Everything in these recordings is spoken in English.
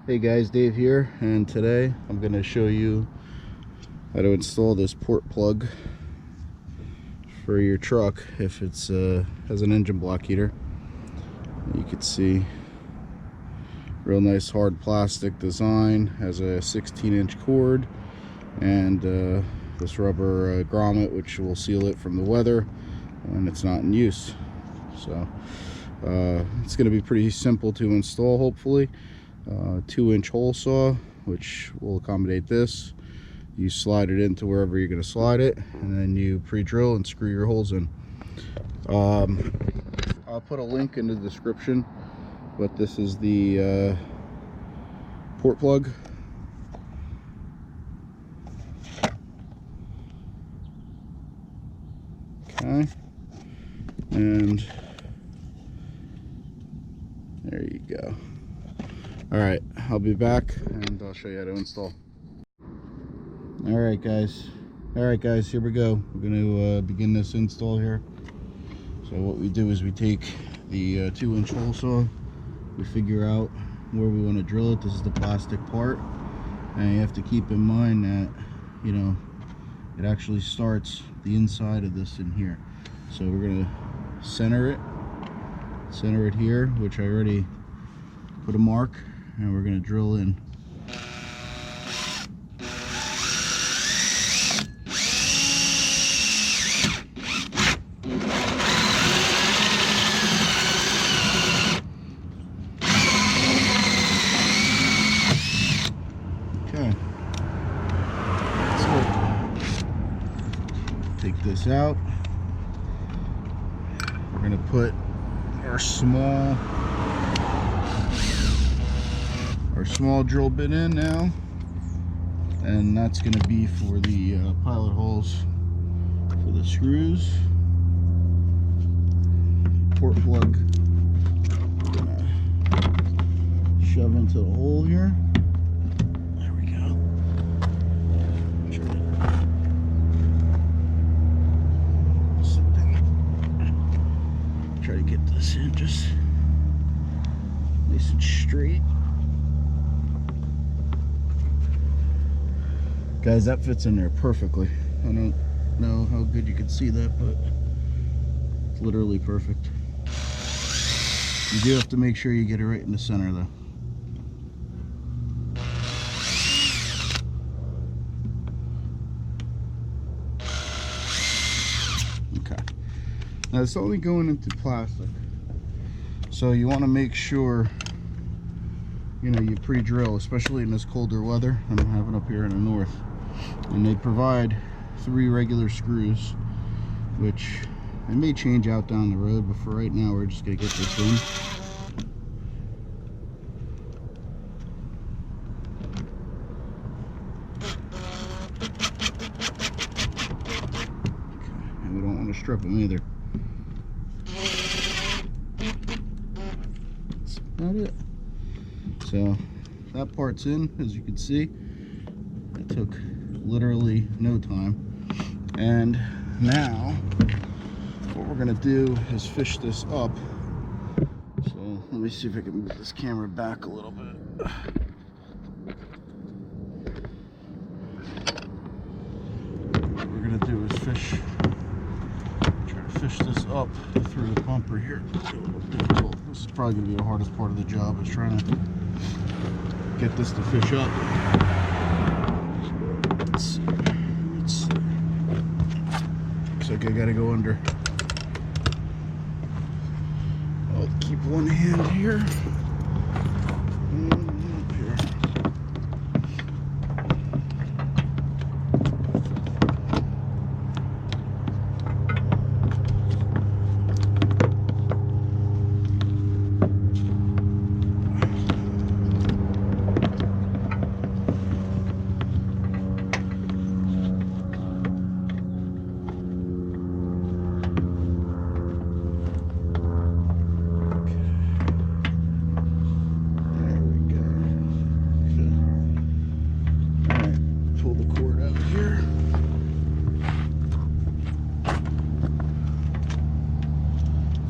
Hey guys, Dave here, and today I'm going to show you how to install this port plug for your truck if it's has an engine block heater. You can see real nice hard plastic design, has a 16-inch cord and this rubber grommet which will seal it from the weather when it's not in use. So it's going to be pretty simple to install, hopefully. 2-inch hole saw which will accommodate this. You slide it into wherever you're going to slide it, and then you pre-drill and screw your holes in. I'll put a link in the description, but this is the port plug. Okay, and there you go. Alright, I'll be back and I'll show you how to install. Alright guys, here we go. We're going to begin this install here. So what we do is we take the 2-inch hole saw, we figure out where we want to drill it. This is the plastic part, and you have to keep in mind that, you know, it actually starts the inside of this in here. So we're going to center it here, which I already put a mark, and we're going to drill in. Okay, so take this out. We're going to put our small drill bit in now, and that's going to be for the pilot holes for the screws. Port plug gonna shove into the hole here. There we go. Try to get this in just nice and straight. Guys, that fits in there perfectly. I don't know how good you can see that, but it's literally perfect. You do have to make sure you get it right in the center though. Okay. Now it's only going into plastic, so you want to make sure, you know, you pre-drill, especially in this colder weather. I'm having up here in the north. And they provide 3 regular screws, which I may change out down the road, but for right now we're just going to get this in. Okay, and we don't want to strip them either. That's about it. So that part's in, as you can see. It took literally no time. And now what we're gonna do is fish this up. So let me see if I can move this camera back a little bit. What we're gonna do is try to fish this up through the bumper here. It's a little difficult. This is probably gonna be the hardest part of the job, is trying to get this to fish up. Looks like I gotta go under. I'll keep one hand here. And up here.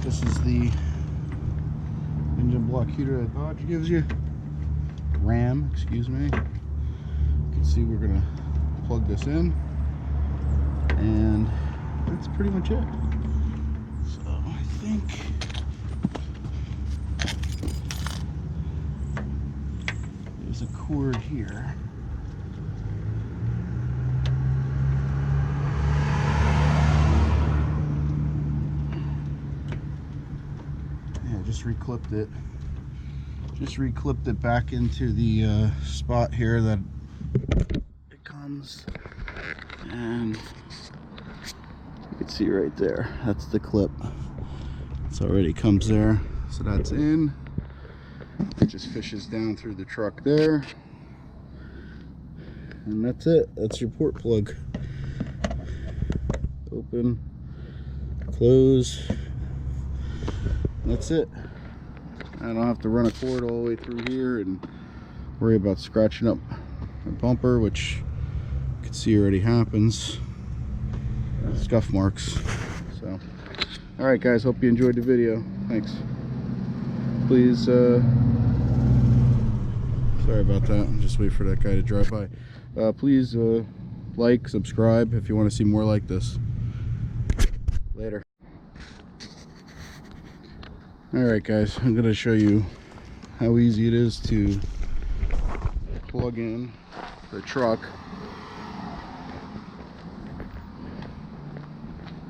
This is the engine block heater that Dodge gives you. RAM, excuse me. You can see we're gonna plug this in, and that's pretty much it. So I think there's a cord here. Just reclipped it. Just reclipped it back into the spot here that it comes, and you can see right there. That's the clip. It's already comes there, so that's in. It just fishes down through the truck there, and that's it. That's your port plug. Open, close. That's it. I don't have to run a cord all the way through here and worry about scratching up my bumper, which you can see already happens. Scuff marks. So, all right, guys. Hope you enjoyed the video. Thanks. Please. Sorry about that. I'm just waiting for that guy to drive by. Please like, subscribe if you want to see more like this. Later. Alright guys, I'm going to show you how easy it is to plug in the truck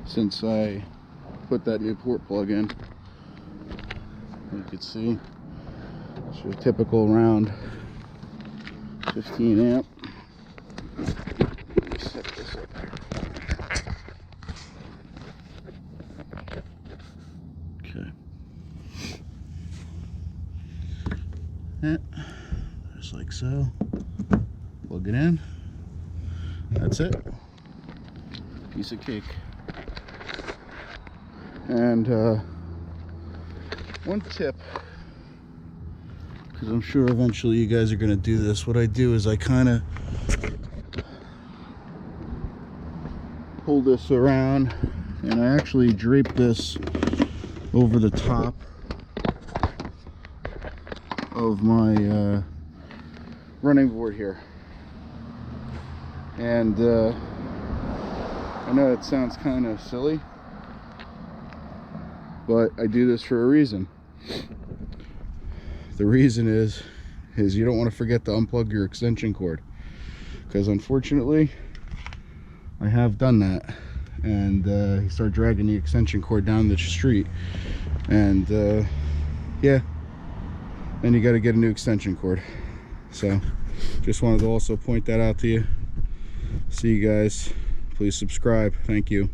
since I put that new port plug in. You can see it's your typical round 15 amp. Let me set this up here. Okay. Just like so. Plug it in. That's it. Piece of cake. And one tip, because I'm sure eventually you guys are going to do this. What I do is I kind of pull this around, and I actually drape this over the top of my running board here. And I know it sounds kind of silly, but I do this for a reason. The reason is you don't want to forget to unplug your extension cord, because unfortunately I have done that, and you start dragging the extension cord down the street, and yeah, then you got to get a new extension cord. So just wanted to also point that out to you. See you guys. Please subscribe. Thank you.